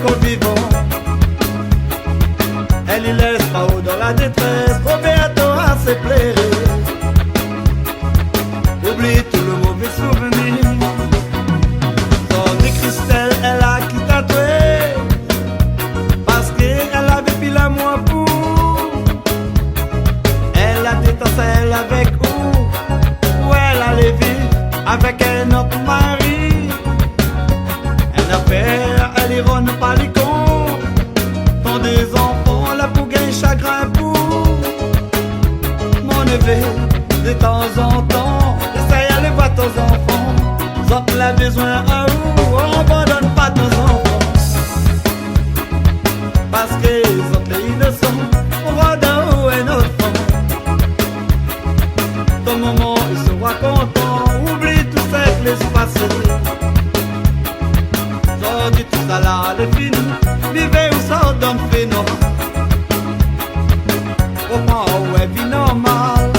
qu'on vivant. Elle y laisse Mao dans la détresse, Roberto à ses plaies. Oublie tout le mauvais souvenir. Tandis Christelle, elle a qui tatoué, parce qu'elle avait pile à moi pour. Elle a détassé elle avec où elle allait vivre avec un autre mari. Elle a peur, elle ironne pas les cons. Tant des enfants, là pour gagner chagrin pour mon neveu. De temps en temps, essaye d'aller voir tes enfants. Zot l'a besoin à où, on abandonne pas tes enfants. Parce que les autres les innocents, on va dans où un autre fond. Ton moment, il sera content, oublie tout ça que laisse passer. Aujourd'hui tout ça là, c'est fini, vivez où ça donne fait non. Au moins, ouais, vie normale.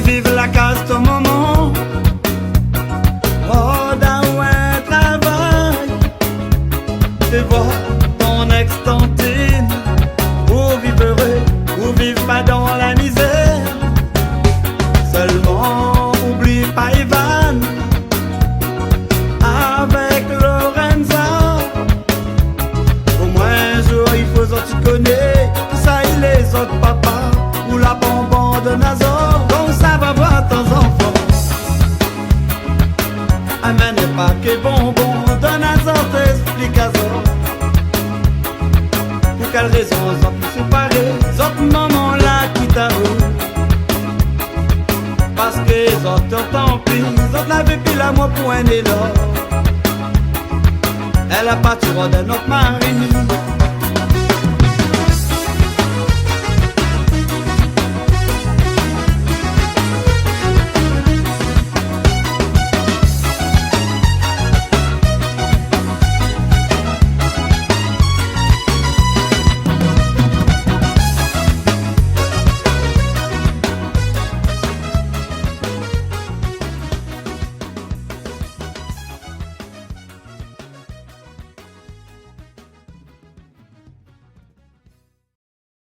Vive la casse ton moment. Oh, dans un travail. Fais voir ton ex-tantine. Ou vivre heureux, ou vivre pas dans la misère. Seulement, oublie pas Ivan. Avec Lorenza. Au moins un jour, il faut que tu connais. Tout ça, il les autres papas. Ou la bonbon de Nazor. Ça va voir ton enfant. Amène pas que bonbon. Donne à Zor, t'explique à Zor. Pour quelle raison Zor peut séparer Zor maman là qui t'a eu. Parce que Zor tant pis. Zor l'avait pile à moi pour un élan. Elle a pas tué de notre mari.